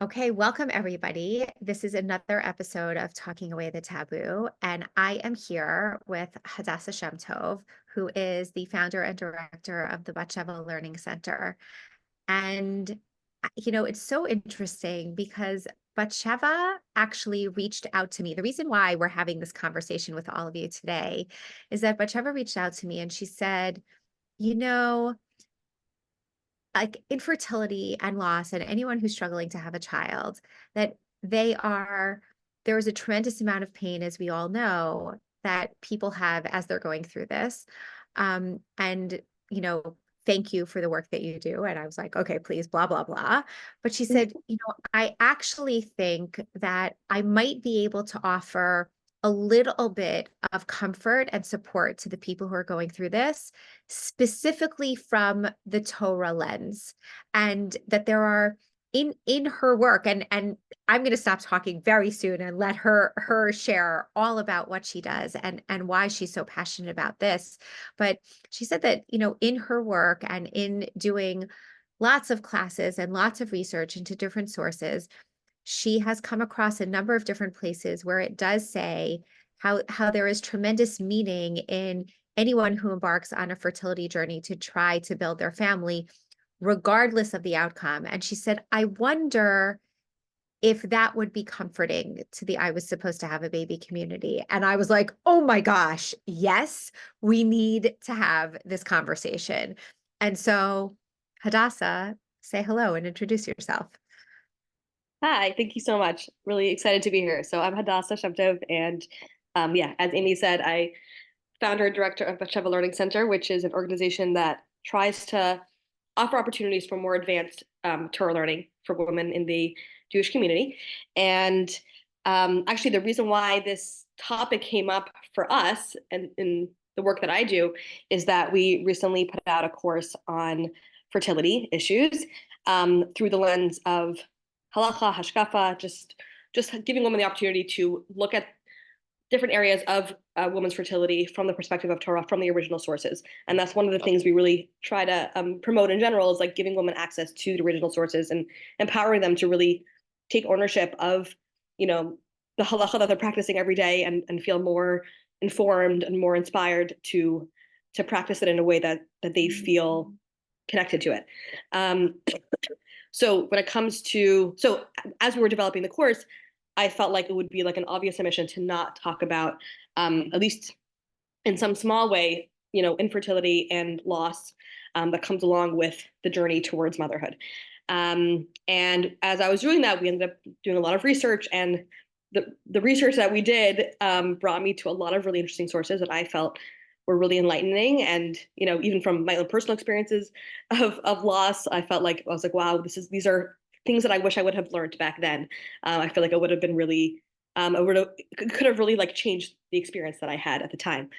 Okay, welcome everybody. This is another episode of Talking Away the Taboo, and I am here with Hadassah Shemtov, who is the founder and director of the Batsheva Learning Center. And it's so interesting because Batsheva actually reached out to me. The reason why we're having this conversation with all of you today is that Batsheva reached out to me and she said, you know, like infertility and loss and anyone who's struggling to have a child, that there is a tremendous amount of pain, as we all know, that people have as they're going through this. And, thank you for the work that you do. And I was like, okay, please, blah, blah, blah. But she said, I actually think that I might be able to offer a little bit of comfort and support to the people who are going through this, specifically from the Torah lens, and that there are in her work, and I'm going to stop talking very soon and let her share all about what she does and why she's so passionate about this. But she said that, in her work and in doing lots of classes and lots of research into different sources, she has come across a number of different places where it does say how there is tremendous meaning in anyone who embarks on a fertility journey to try to build their family, regardless of the outcome. And she said, I wonder if that would be comforting to the I was supposed to have a baby community. And I was like, oh my gosh, yes, we need to have this conversation. And so, Hadassah, say hello and introduce yourself. Hi, thank you so much. Really excited to be here. So I'm Hadassah Shemtov, and yeah, as Aimee said, I founder and director of Batsheva Learning Center, which is an organization that tries to offer opportunities for more advanced Torah learning for women in the Jewish community. And actually, the reason why this topic came up for us and in the work that I do is that we recently put out a course on fertility issues through the lens of halacha, hashkafa, just giving women the opportunity to look at different areas of women's fertility from the perspective of Torah, from the original sources. And that's one of the things we really try to promote in general, is like giving women access to the original sources and empowering them to really take ownership of, the halacha that they're practicing every day, and feel more informed and more inspired to practice it in a way that they feel connected to it. So when it comes to, so as we were developing the course, I felt like it would be like an obvious omission to not talk about, at least in some small way, infertility and loss that comes along with the journey towards motherhood. And as I was doing that, we ended up doing a lot of research, and the research that we did brought me to a lot of really interesting sources that I felt were really enlightening. And, even from my own personal experiences of loss, I felt like, I was like, wow, these are things that I wish I would have learned back then. I feel like it would have been really, could have really like changed the experience that I had at the time.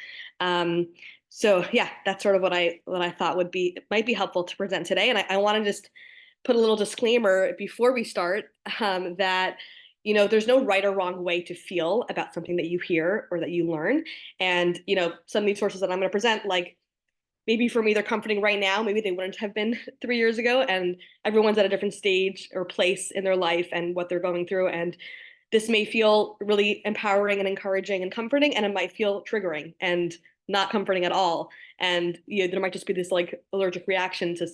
So yeah, that's sort of what I thought might be helpful to present today. And I want to just put a little disclaimer before we start, that there's no right or wrong way to feel about something that you hear or that you learn. And some of these sources that I'm going to present, like, maybe for me they're comforting right now, maybe they wouldn't have been 3 years ago. And everyone's at a different stage or place in their life and what they're going through. And this may feel really empowering and encouraging and comforting, and it might feel triggering and not comforting at all. And there might just be this like allergic reaction to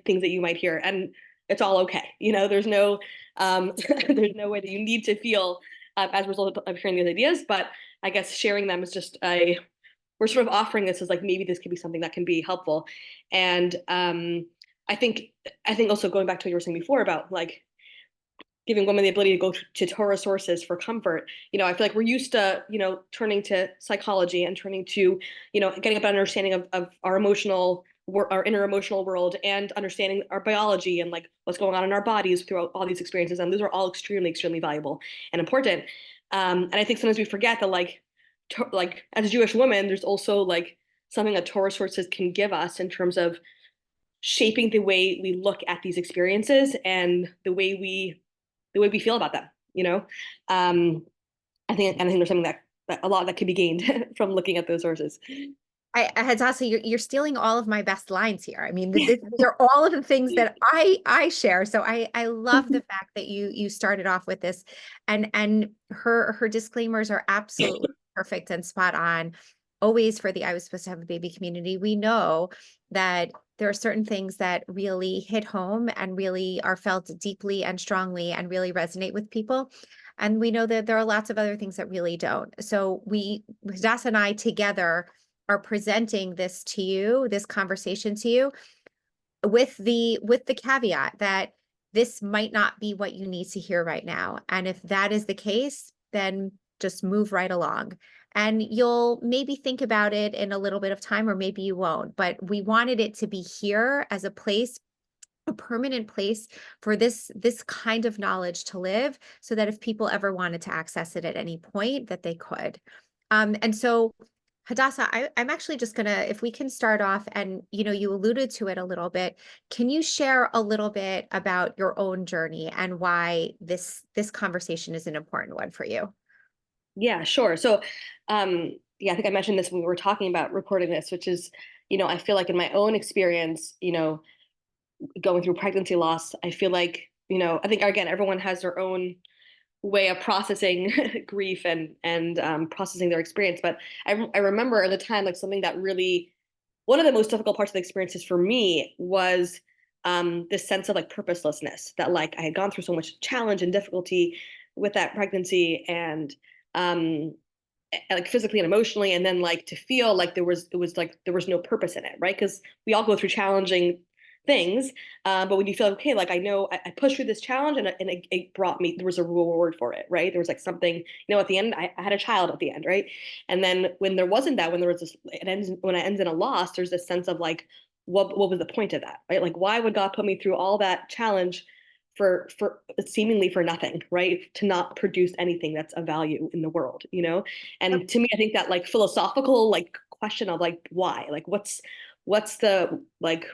things that you might hear, and it's all okay. There's no there's no way that you need to feel as a result of hearing these ideas. But I guess sharing them is just we're sort of offering this as like, maybe this could be something that can be helpful. And I think also going back to what you were saying before about like giving women the ability to go to Torah sources for comfort. I feel like we're used to, turning to psychology and turning to, getting a better understanding of our inner emotional world, and understanding our biology and like what's going on in our bodies throughout all these experiences. And those are all extremely, extremely valuable and important. And I think sometimes we forget that like as a Jewish woman, there's also like something that Torah sources can give us in terms of shaping the way we look at these experiences and the way we feel about them. I think there's something that a lot that can be gained from looking at those sources. Hadassah, you're stealing all of my best lines here. I mean, these are all of the things that I share. So I love the fact that you started off with this, and her disclaimers are absolutely perfect and spot on. Always for the I was supposed to have a baby community. We know that there are certain things that really hit home and really are felt deeply and strongly and really resonate with people. And we know that there are lots of other things that really don't. So Hadassah and I together are presenting this to you, this conversation to you, with the caveat that this might not be what you need to hear right now. And if that is the case, then just move right along. And you'll maybe think about it in a little bit of time, or maybe you won't. But we wanted it to be here as a place, a permanent place for this kind of knowledge to live, so that if people ever wanted to access it at any point, that they could. And so Hadassah, I'm actually just gonna, if we can start off, and you alluded to it a little bit, can you share a little bit about your own journey and why this conversation is an important one for you? Yeah, sure. So, yeah, I think I mentioned this when we were talking about recording this, which is, I feel like in my own experience, going through pregnancy loss, I feel like, I think again, everyone has their own way of processing grief and processing their experience. But I remember at the time, like something that really, one of the most difficult parts of the experiences for me was this sense of like purposelessness, that like I had gone through so much challenge and difficulty with that pregnancy, and um, like physically and emotionally, and then like to feel like there was no purpose in it, right? Because we all go through challenging things, but when you feel like, okay, like I know I pushed through this challenge, and it brought me, there was a reward for it, right? There was like something, at the end, I had a child at the end, right? And then when there wasn't that, when there was this, when it ends in a loss, there's this sense of like, what was the point of that, right? Like, why would God put me through all that challenge for seemingly for nothing, right? To not produce anything that's of value in the world, And to me, I think that like philosophical like question of like why, like what's the like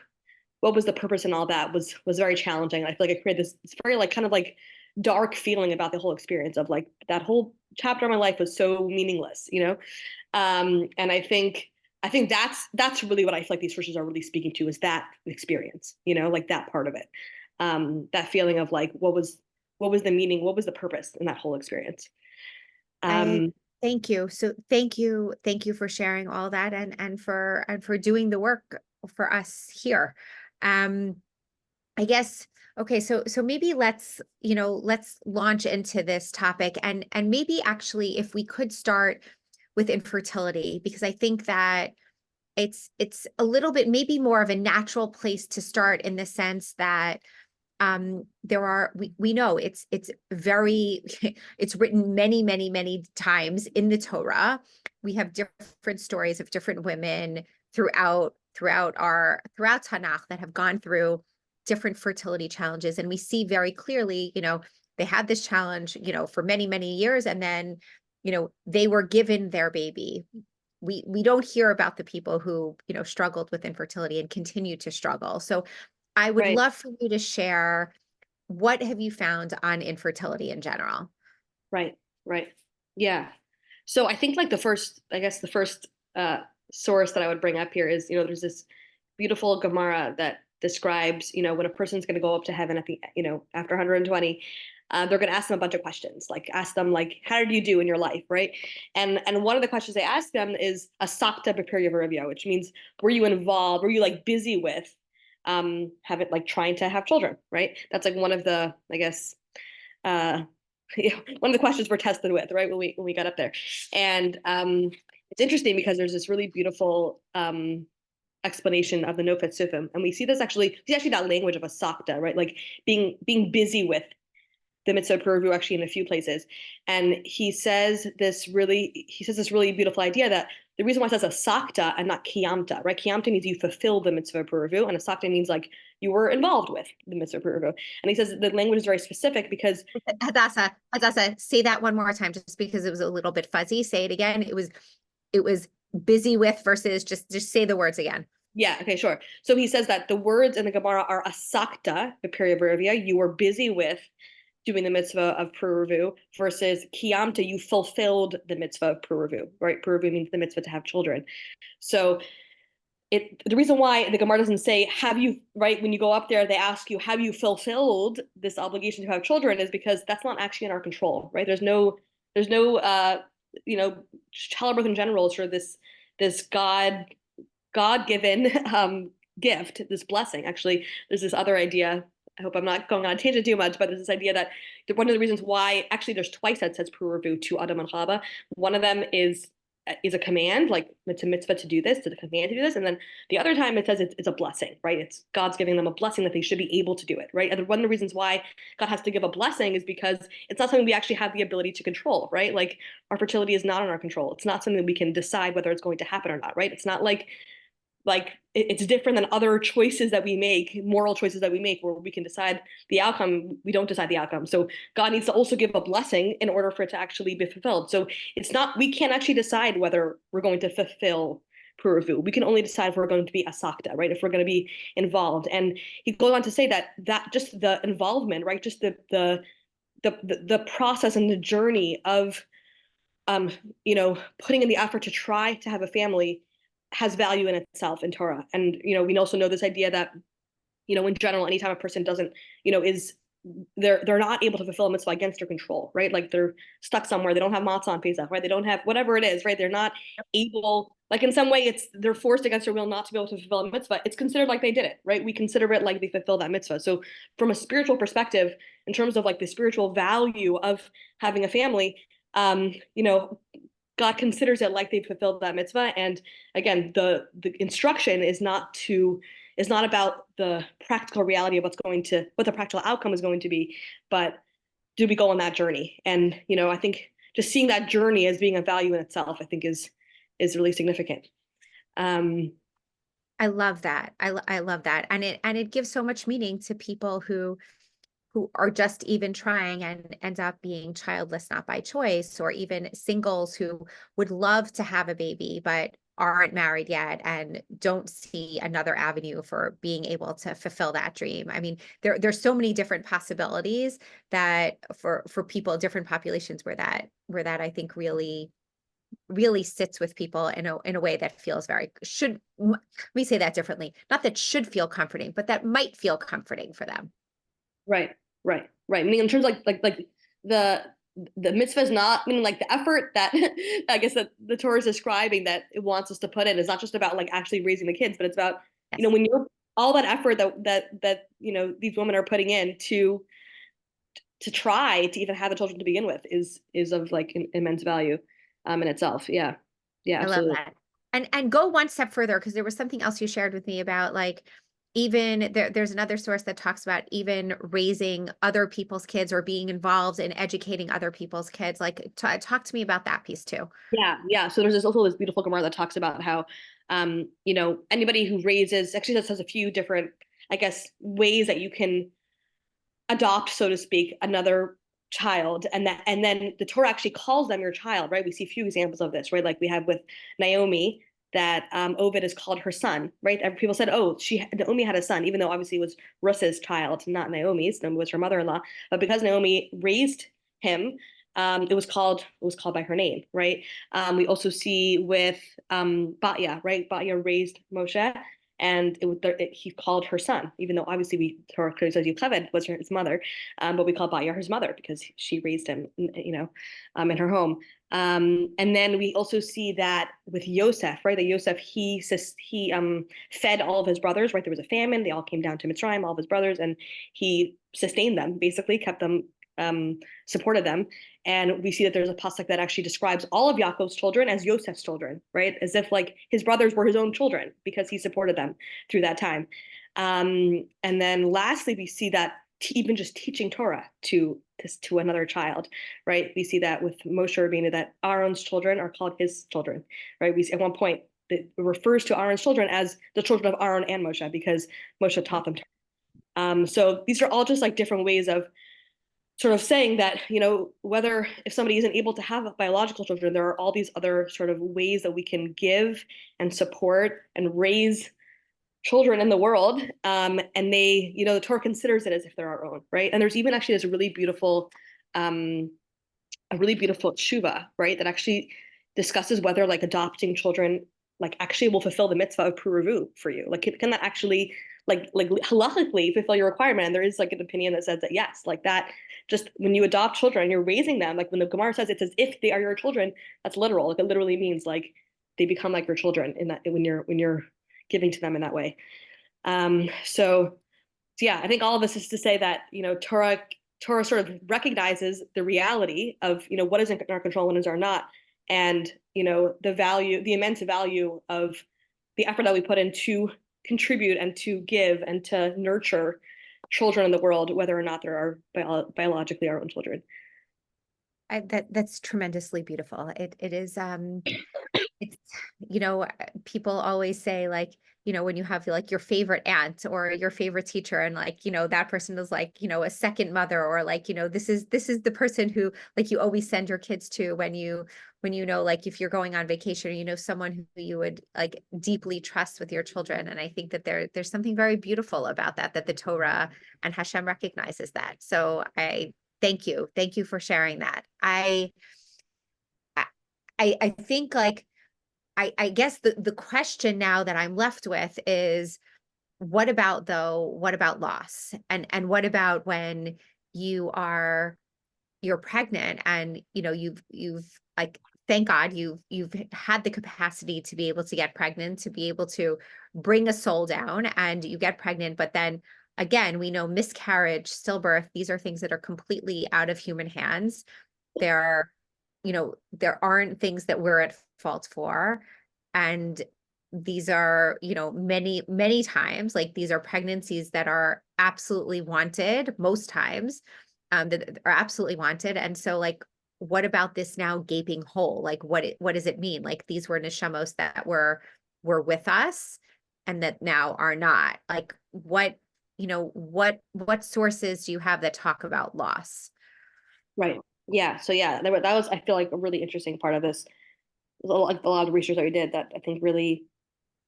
what was the purpose and all that was very challenging. I feel like I created this it's very like kind of like dark feeling about the whole experience of like that whole chapter of my life was so meaningless, And I think that's really what I feel like these verses are really speaking to, is that experience, like that part of it. That feeling of like what was the meaning, what was the purpose in that whole experience. I Um, thank you. So thank you for sharing all that, and for doing the work for us here. Um, I guess, okay, so maybe let's launch into this topic, and maybe actually if we could start with infertility, because I think that it's a little bit maybe more of a natural place to start, in the sense that we know it's very it's written many times in the Torah. We have different stories of different women throughout Tanakh that have gone through different fertility challenges, and we see very clearly, they had this challenge, for many years, and then, they were given their baby. We don't hear about the people who, struggled with infertility and continue to struggle. So I would right, love for you to share, what have you found on infertility in general? right, right. Yeah. So I think like the first source that I would bring up here is, there's this beautiful Gemara that describes, when a person's going to go up to heaven at the, after 120, they're going to ask them a bunch of questions, like ask them like, how did you do in your life, right? And one of the questions they ask them is a sakta b'periyavurivia, which means, were you involved, were you like busy with having like trying to have children, right? That's like one of the, I guess, uh, one of the questions we're tested with, right? When we got up there, and it's interesting because there's this really beautiful explanation of the Nofet Sufim, and we see actually that language of a sakta, right? Like being busy with the mitzvah purview, actually in a few places, and he says this really beautiful idea that the reason why it says a sakta and not kiyamta, right? Kiyamta means you fulfill the mitzvah purview, and a sakta means like you were involved with the mitzvah purview. And he says the language is very specific because Hadassah, say that one more time, just because it was a little bit fuzzy. Say it again. It was busy with versus just say the words again. yeah, okay, sure. So he says that the words in the Gemara are a sakta, the period. You were busy with doing the mitzvah of Puruvu versus Kiyamta, you fulfilled the mitzvah of Puruvu, right? Puruvu means the mitzvah to have children. So the reason why the Gemara doesn't say, have you, right? When you go up there, they ask you, have you fulfilled this obligation to have children, is because that's not actually in our control, right? There's no, childbirth in general is sort of this God-given gift, this blessing. Actually, there's this other idea. I hope I'm not going on a tangent too much, but there's this idea that one of the reasons why, actually, there's twice that says Puruvu to Adam and Chava. One of them is a command, like it's a mitzvah to do this, to the command to do this. And then the other time it says it's a blessing, right? It's God's giving them a blessing that they should be able to do it, right? And one of the reasons why God has to give a blessing is because it's not something we actually have the ability to control, right? Like our fertility is not in our control. It's not something we can decide whether it's going to happen or not, right? It's not like it's different than other choices that we make, moral choices that we make, where we can decide the outcome. We don't decide the outcome. So God needs to also give a blessing in order for it to actually be fulfilled. So we can't actually decide whether we're going to fulfill Puruvu. We can only decide if we're going to be asakta, right? If we're going to be involved. And he goes on to say that just the involvement, right? Just the process and the journey of putting in the effort to try to have a family has value in itself in Torah. And, we also know this idea that, in general, anytime a person doesn't, they're not able to fulfill a mitzvah against their control, right? Like they're stuck somewhere. They don't have matzah on Pesach, right? They don't have whatever it is, right? They're not able, like in some way they're forced against their will not to be able to fulfill a mitzvah. It's considered like they did it, right? We consider it like they fulfilled that mitzvah. So from a spiritual perspective, in terms of like the spiritual value of having a family, God considers it like they've fulfilled that mitzvah. And again, the instruction is not about the practical reality of what the practical outcome is going to be, but do we go on that journey? And, I think just seeing that journey as being a value in itself, I think is really significant. I love that. I love that. And it gives so much meaning to people who are just even trying and end up being childless, not by choice, or even singles who would love to have a baby, but aren't married yet and don't see another avenue for being able to fulfill that dream. I mean, there's so many different possibilities that for people, different populations where that I think really sits with people in a way that feels let me say that differently. Not that should feel comforting, but that might feel comforting for them. Right. I mean, in terms of like the mitzvah is not, I mean, like the effort that I guess that the Torah is describing that it wants us to put in is not just about like actually raising the kids, but it's about, Yes. When you're all that effort that these women are putting in to try to even have the children to begin with is of like immense value in itself. Yeah. Absolutely. I love that. And go one step further, because there was something else you shared with me about like, even there's another source that talks about even raising other people's kids or being involved in educating other people's kids. Like talk to me about that piece too. Yeah. So there's also this beautiful Gemara that talks about how, anybody who raises, actually this has a few different, I guess, ways that you can adopt, so to speak, another child, and then the Torah actually calls them your child, right? We see a few examples of this, right? Like we have with Naomi, that Ovid is called her son, right? People said, oh, Naomi had a son, even though obviously it was Ruth's child, not Naomi's. Naomi was her mother-in-law, but because Naomi raised him, it was called by her name, right? We also see with Batya, right? Batya raised Moshe, and he called her son, even though obviously Torah clearly says Yocheved was his mother, but we call Batya his mother because she raised him, in her home. And then we also see that with Yosef, right? That Yosef, he fed all of his brothers, right? There was a famine. They all came down to Mitzrayim, all of his brothers, and he sustained them, basically kept them, supported them. And we see that there's a pasuk that actually describes all of Yaakov's children as Yosef's children, right? As if like his brothers were his own children because he supported them through that time. And then lastly, we see that even just teaching Torah to another child, right? We see that with Moshe Rabbeinu, that Aaron's children are called his children, right? We see at one point that it refers to Aaron's children as the children of Aaron and Moshe because Moshe taught them Torah. So these are all just like different ways of sort of saying that, whether if somebody isn't able to have biological children, there are all these other sort of ways that we can give and support and raise children in the world, and they, the Torah considers it as if they're our own, right? And there's even actually this a really beautiful tshuva, right, that actually discusses whether like adopting children like actually will fulfill the mitzvah of pruruvu for you. Like, can that actually like halachically fulfill your requirement? And there is like an opinion that says that yes, like that, just when you adopt children, you're raising them. Like when the Gemara says it's as if they are your children, that's literal. Like it literally means like they become like your children in that when you're giving to them in that way. So yeah, I think all of this is to say that, Torah sort of recognizes the reality of, what is in our control and is our not. And, the immense value of the effort that we put in to contribute and to give and to nurture children in the world, whether or not they're biologically our own children. That's tremendously beautiful. It is, it's, people always say like, when you have like your favorite aunt or your favorite teacher and like, that person is like, a second mother, or like, this is the person who like you always send your kids to when like if you're going on vacation, or someone who you would like deeply trust with your children. And I think that there's something very beautiful about that the Torah and Hashem recognizes that. So thank you for sharing that. I think like I guess the question now that I'm left with is, what about loss? And what about when you're pregnant and, you've like, thank God you've had the capacity to be able to get pregnant, to be able to bring a soul down, and you get pregnant. But then again, we know miscarriage, stillbirth, these are things that are completely out of human hands. There aren't things that we're at fault for. And these are, many, many times, like these are pregnancies that are absolutely wanted most times, that are absolutely wanted. And so like, what about this now gaping hole? Like, what does it mean? Like these were neshamos that were with us and that now are not. Like what sources do you have that talk about loss? Right. Yeah. So yeah, that was, I feel like, a really interesting part of this. Like a lot of research that we did that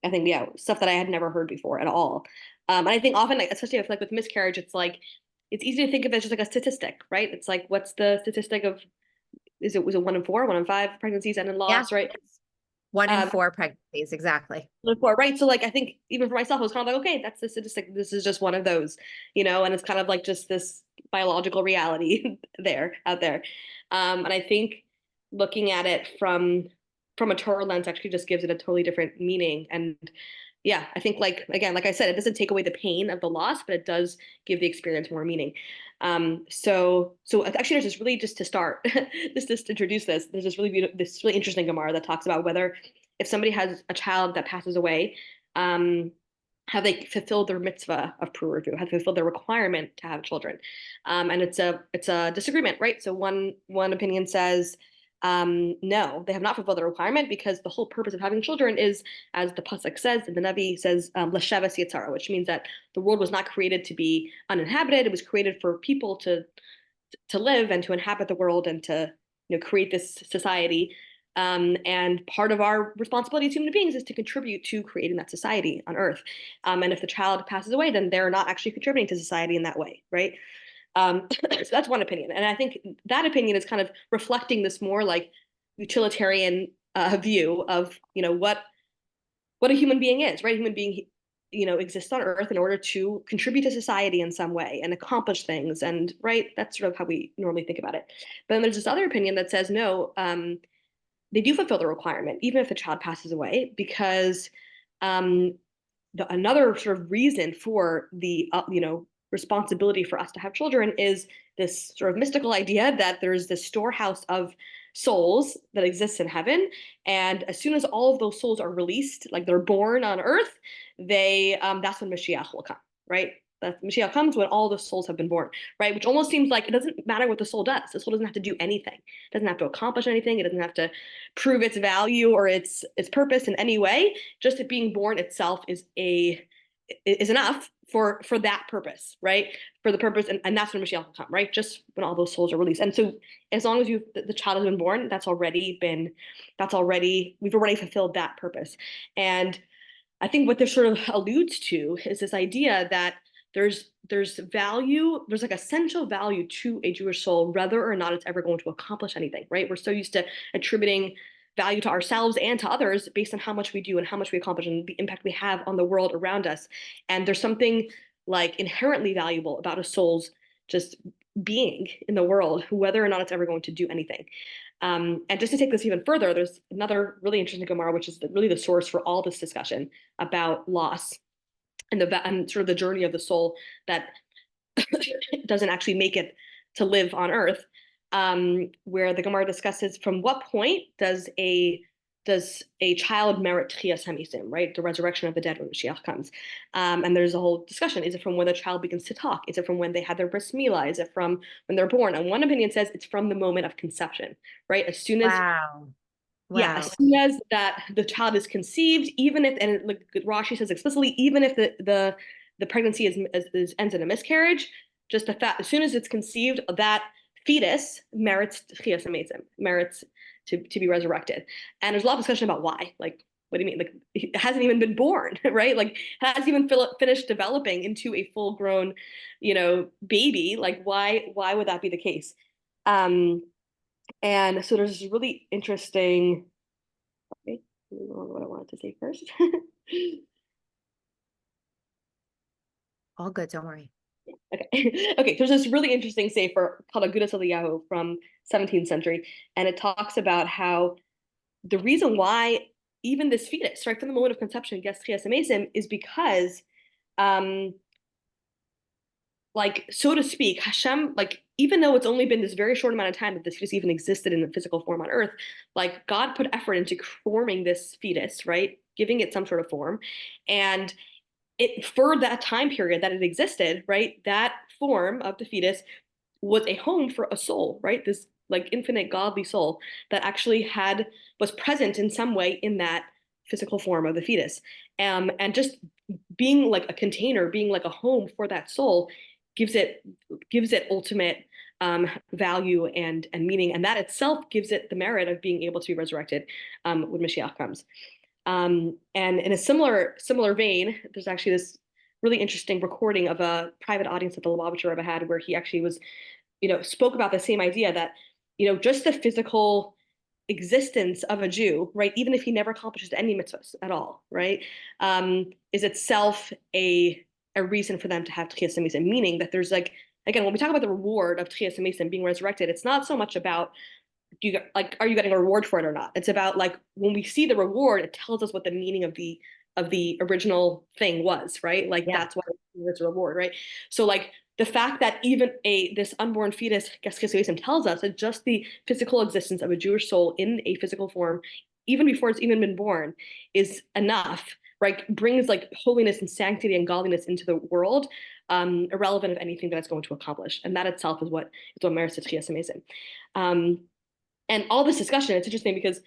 yeah, stuff that I had never heard before at all. And I think often, like, especially like with miscarriage, it's like it's easy to think of it as just like a statistic, right? It's like, what's the statistic of, was it 1 in 4, 1 in 5 pregnancies end in loss, right? 1 in 4 pregnancies, exactly. 1 in 4, right? So like I think even for myself, I was kind of like, okay, that's the statistic. This is just one of those, and it's kind of like just this biological reality out there. And I think looking at it from a Torah lens actually just gives it a totally different meaning. And yeah, I think like, again, like I said, it doesn't take away the pain of the loss, but it does give the experience more meaning. So actually there's this really, just to start, just to introduce this, there's this really interesting Gemara that talks about whether if somebody has a child that passes away, have they fulfilled their mitzvah of pruruvu, have they fulfilled their requirement to have children? And it's a disagreement, right? So one opinion says, no, they have not fulfilled the requirement, because the whole purpose of having children is, as the pasuk says, and the Navi says, l'shavas yitzara, which means that the world was not created to be uninhabited. It was created for people to live and to inhabit the world and to create this society. And part of our responsibility as human beings is to contribute to creating that society on Earth. And if the child passes away, then they're not actually contributing to society in that way, right? So that's one opinion. And I think that opinion is kind of reflecting this more like utilitarian view of, what a human being is, right? A human being, exists on Earth in order to contribute to society in some way and accomplish things. And right, that's sort of how we normally think about it. But then there's this other opinion that says, no, they do fulfill the requirement, even if the child passes away, because another sort of reason for the, responsibility for us to have children is this sort of mystical idea that there's this storehouse of souls that exists in heaven. And as soon as all of those souls are released, like they're born on earth, that's when Mashiach will come, right? That Mashiach comes when all the souls have been born, right? Which almost seems like it doesn't matter what the soul does. The soul doesn't have to do anything. It doesn't have to accomplish anything. It doesn't have to prove its value or its purpose in any way. Just it being born itself is enough for that purpose, right? For the purpose, and that's when Mashiach will come, right? Just when all those souls are released. And so as long as the child has been born, we've already fulfilled that purpose. And I think what this sort of alludes to is this idea that there's value, there's like essential value to a Jewish soul, whether or not it's ever going to accomplish anything, right? We're so used to attributing value to ourselves and to others based on how much we do and how much we accomplish and the impact we have on the world around us. And there's something like inherently valuable about a soul's just being in the world, whether or not it's ever going to do anything. And just to take this even further, there's another really interesting Gemara, which is really the source for all this discussion about loss and sort of the journey of the soul that doesn't actually make it to live on earth, where the Gemara discusses from what point does a child merit Tchias Hamisim, right? The resurrection of the dead when Mashiach comes. And there's a whole discussion. Is it from when the child begins to talk? Is it from when they had their bris milah? Is it from when they're born? And one opinion says it's from the moment of conception, right? As soon as Wow. yeah, as soon as that the child is conceived, even if, and like Rashi says explicitly, even if the pregnancy ends in a miscarriage, just the fact as soon as it's conceived, that fetus merits Tchias Hamisim, merits to be resurrected. And there's a lot of discussion about why. Like, what do you mean? Like, it hasn't even been born, right? Like, it hasn't even finished developing into a full-grown, baby. Like, why would that be the case? And so there's this really interesting. Okay, I don't know what I wanted to say first. All good, don't worry. Okay. Okay. There's this really interesting sefer called Agudas Eliyahu from 17th century, and it talks about how the reason why even this fetus, right from the moment of conception, gets Tchias Hamisim is because, like, so to speak, Hashem, like, even though it's only been this very short amount of time that this fetus even existed in the physical form on earth, like, God put effort into forming this fetus, right? Giving it some sort of form. And it, for that time period that it existed, right? That form of the fetus was a home for a soul, right? This like infinite godly soul that actually was present in some way in that physical form of the fetus. And just being like a container, being like a home for that soul gives it ultimate value and meaning, and that itself gives it the merit of being able to be resurrected when Mashiach comes. And in a similar vein, there's actually this really interesting recording of a private audience that the Lubavitcher Rebbe had, where he actually was, spoke about the same idea that, just the physical existence of a Jew, right, even if he never accomplishes any mitzvahs at all, right, is itself a reason for them to have Tchias Hamisim, meaning that there's like, again, when we talk about the reward of Tchias Hamisim being resurrected, it's not so much about are you getting a reward for it or not? It's about like when we see the reward, it tells us what the meaning of the original thing was, right? Like that's why it's a reward, right? So like the fact that even this unborn fetus tells us that just the physical existence of a Jewish soul in a physical form, even before it's even been born, is enough, right? Brings like holiness and sanctity and godliness into the world, irrelevant of anything that it's going to accomplish, and that itself is what merits Tchias Hamisim. And all this discussion, it's interesting because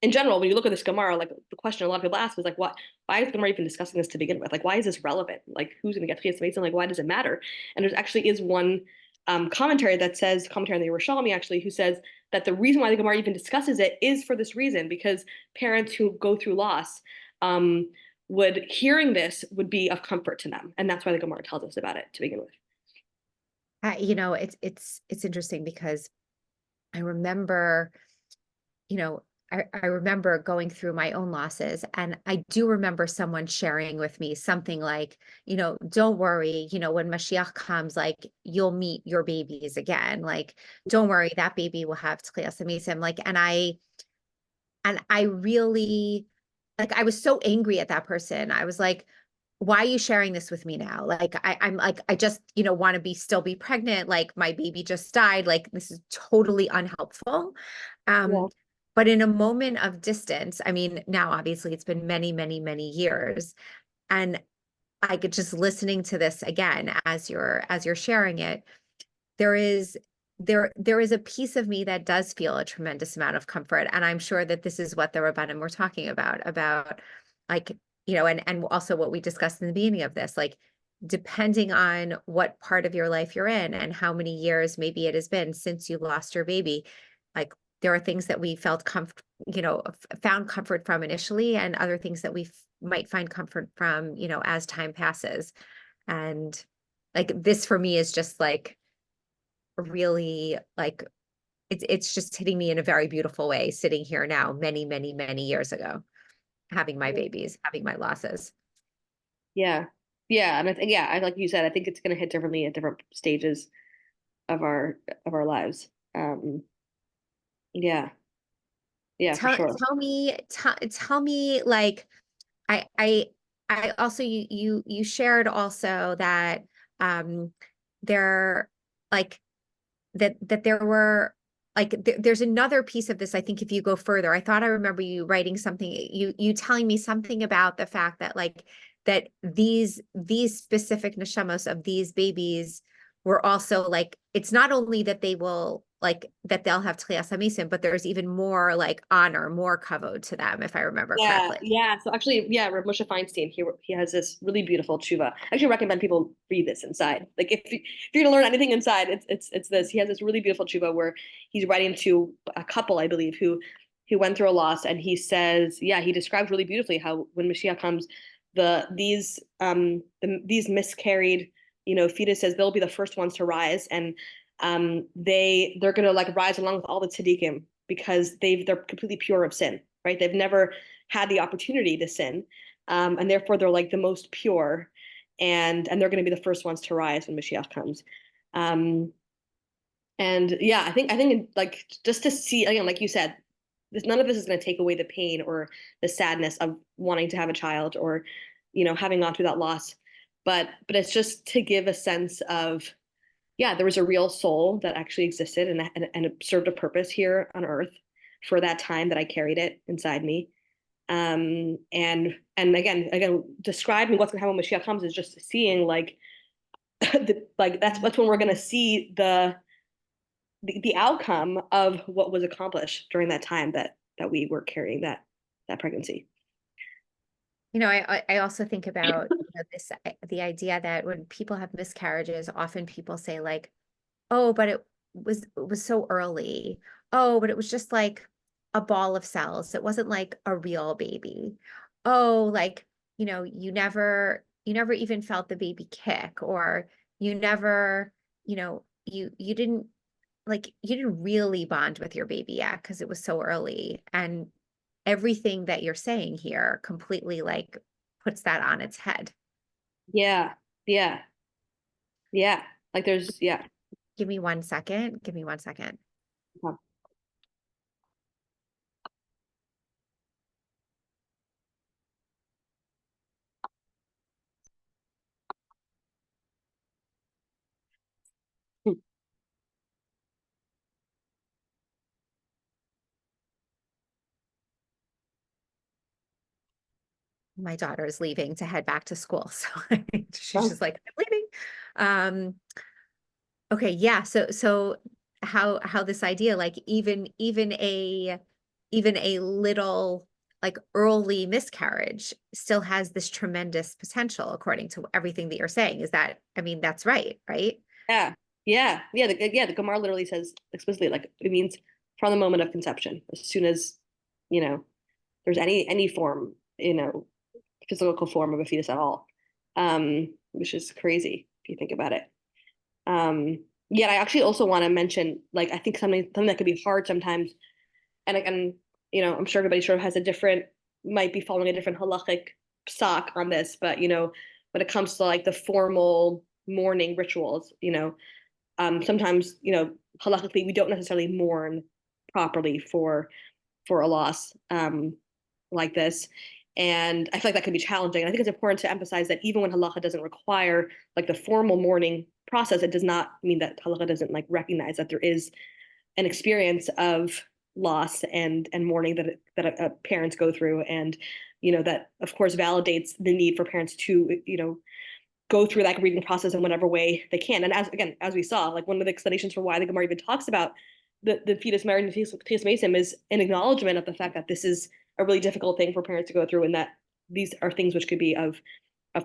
in general, when you look at this Gemara, like the question a lot of people ask is like, why is Gemara even discussing this to begin with? Like, why is this relevant? Like, who's going to get Tchias Hamisim? Like, why does it matter? And there actually is one commentary on the Yerushalmi actually, who says that the reason why the Gemara even discusses it is for this reason, because parents who go through loss hearing this would be of comfort to them. And that's why the Gemara tells us about it to begin with. It's interesting because I remember, I remember going through my own losses, and I do remember someone sharing with me something like, don't worry, when Mashiach comes, like you'll meet your babies again. Like, don't worry, that baby will have Tchias Hamisim. Like, and I really, like, I was so angry at that person. I was like, why are you sharing this with me now? Like, I'm like, I just, want to still be pregnant. Like my baby just died. Like, this is totally unhelpful. But in a moment of distance, I mean, now obviously it's been many, many, many years. And I could just listening to this again, as you're sharing it, there is a piece of me that does feel a tremendous amount of comfort. And I'm sure that this is what the Rabbanim were talking about like, and also what we discussed in the beginning of this, like, depending on what part of your life you're in and how many years maybe it has been since you lost your baby, like there are things that we felt found comfort from initially, and other things that we might find comfort from, as time passes. And like this for me is just like really like it's just hitting me in a very beautiful way sitting here now, many, many, many years ago, having my babies, having my losses. Yeah. Yeah. And I like you said, I think it's going to hit differently at different stages of our lives. Yeah. Yeah, for Tell sure. tell me like I also you shared also that there like that there were like there's another piece of this. I think if you go further, I thought I remember you writing something, you telling me something about the fact that like that these specific neshamos of these babies were also like, it's not only that they will like that they'll have tchias hamisim, but there's even more like honor, more kavod to them, if I remember Yeah, correctly. yeah. So actually, yeah, Rav Moshe Feinstein, he has this really beautiful tshuva. I actually recommend people read this inside. Like if you're gonna learn anything inside, it's this. He has this really beautiful tshuva where he's writing to a couple, I believe, who went through a loss, and he says, yeah, he describes really beautifully how when Mashiach comes, these miscarried, fetuses, they'll be the first ones to rise, and they're gonna like rise along with all the tzaddikim because they're completely pure of sin, right? They've never had the opportunity to sin, and therefore they're like the most pure, and they're going to be the first ones to rise when Mashiach comes. Um, and yeah, I think like just to see again, like you said, none of this is going to take away the pain or the sadness of wanting to have a child or having gone through that loss, but it's just to give a sense of, yeah, there was a real soul that actually existed and it served a purpose here on earth for that time that I carried it inside me. And again, describing what's gonna happen when Mashiach comes is just seeing like like that's when we're gonna see the outcome of what was accomplished during that time that we were carrying that pregnancy. I also think about this the idea that when people have miscarriages, often people say like, oh, but it was so early. Oh, but it was just like a ball of cells. It wasn't like a real baby. Oh, like, you never even felt the baby kick, or you never, you didn't really bond with your baby yet because it was so early. And everything that you're saying here completely like puts that on its head. Yeah, yeah, yeah. Like there's yeah. Give me 1 second. Give me 1 second. My daughter is leaving to head back to school. So she's just like, I'm leaving. Um, okay, yeah. So how this idea, like even a little like early miscarriage still has this tremendous potential, according to everything that you're saying. Is that, I mean, that's right, right? Yeah, yeah. The Gemara literally says explicitly, like it means from the moment of conception, as soon as you know there's any form, physical form of a fetus at all, which is crazy if you think about it. Yet I actually also want to mention, like I think something that could be hard sometimes, and again, I'm sure everybody sort of has might be following a different halachic psak on this, but when it comes to like the formal mourning rituals, sometimes, halachically, we don't necessarily mourn properly for a loss like this. And I feel like that can be challenging. And I think it's important to emphasize that even when halacha doesn't require like the formal mourning process, it does not mean that halacha doesn't like recognize that there is an experience of loss and mourning that parents go through, and that of course validates the need for parents to go through that grieving process in whatever way they can. And as we saw, like one of the explanations for why the Gemara even talks about the fetus married in Tchias Mason is an acknowledgement of the fact that this is a really difficult thing for parents to go through, and that these are things which could be of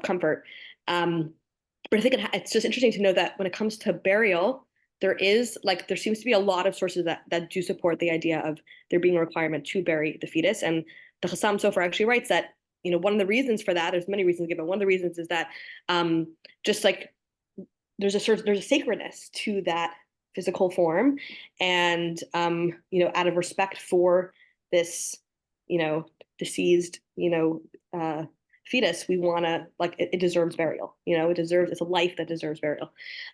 comfort. But I think it's just interesting to know that when it comes to burial, there seems to be a lot of sources that do support the idea of there being a requirement to bury the fetus. And the Chassam Sofer actually writes that one of the reasons for that, there's many reasons given. One of the reasons is that just like there's a sacredness to that physical form, and out of respect for this deceased fetus, we want to, like, it deserves burial. It's a life that deserves burial.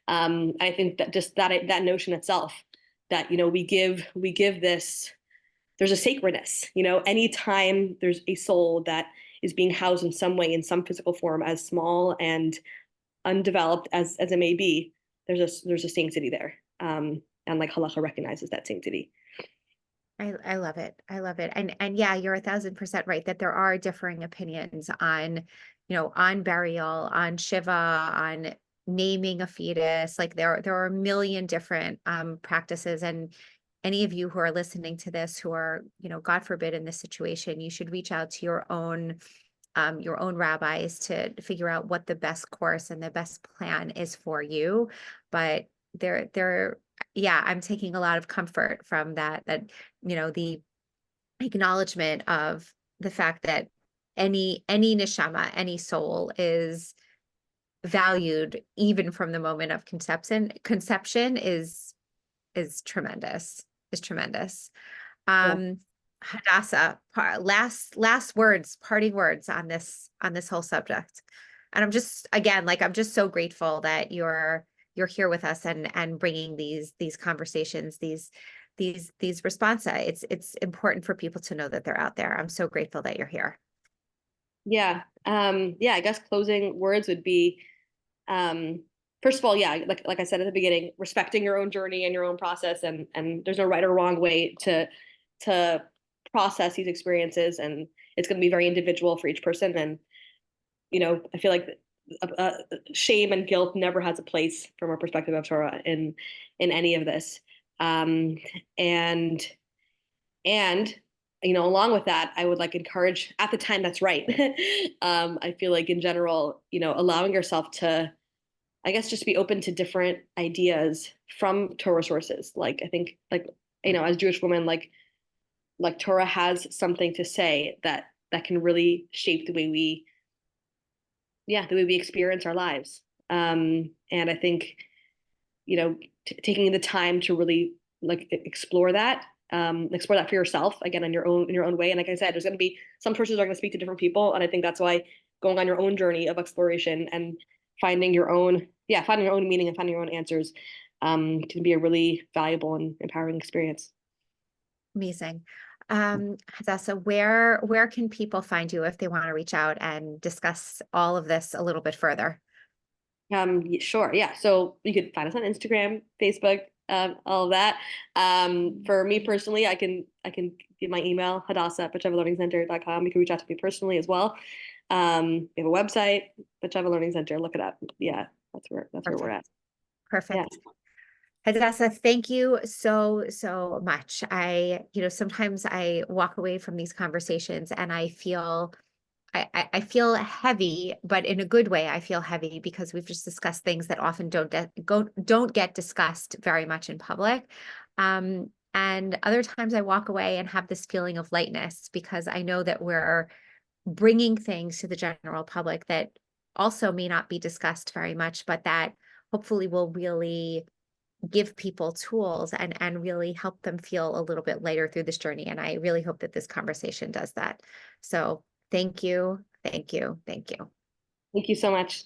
I think that just that notion itself, that we give this, there's a sacredness. Anytime there's a soul that is being housed in some way, in some physical form, as small and undeveloped as it may be, there's a sanctity there, and like halacha recognizes that sanctity. I love it. I love it. And yeah, you're 1,000% right that there are differing opinions on, on burial, on shiva, on naming a fetus. Like there are a million different practices. And any of you who are listening to this, who are, God forbid, in this situation, you should reach out to your own rabbis to figure out what the best course and the best plan is for you. But yeah, I'm taking a lot of comfort from that, the acknowledgement of the fact that any neshama, any soul is valued even from the moment of conception is tremendous, Yeah. Hadassah, last words, parting words on this whole subject. And I'm just, again, like, I'm just so grateful that you're here with us and bringing these conversations, these responsa. It's important for people to know that they're out there. I'm so grateful that you're here. Yeah. I guess closing words would be, first of all, yeah, like I said at the beginning, respecting your own journey and your own process, and there's no right or wrong way to process these experiences, and it's going to be very individual for each person. And I feel like shame and guilt never has a place from a perspective of Torah in any of this. And along with that, I would like encourage, at the time that's right. I feel like in general, allowing yourself to, I guess, just be open to different ideas from Torah sources. Like, I think, like, as Jewish women, like Torah has something to say that can really shape the way we experience our lives. And I think, taking the time to really like explore that for yourself, again, in your own way. And like I said, there's going to be some sources are going to speak to different people, and I think that's why going on your own journey of exploration and finding your own meaning and finding your own answers can be a really valuable and empowering experience. Amazing. Hadassah, where can people find you if they want to reach out and discuss all of this a little bit further? Sure. Yeah. So you could find us on Instagram, Facebook, all of that. For me personally, I can give my email, hadassah@BatShevaLearningCenter.com. You can reach out to me personally as well. We have a website, Batsheva Learning Center. Look it up. Yeah, that's where we're at. Perfect. Yeah. Hadassah, thank you so much. Sometimes I walk away from these conversations and I feel heavy, but in a good way. I feel heavy because we've just discussed things that often don't get discussed very much in public. And other times I walk away and have this feeling of lightness because I know that we're bringing things to the general public that also may not be discussed very much, but that hopefully will really give people tools and really help them feel a little bit lighter through this journey. And I really hope that this conversation does that. So thank you. Thank you so much.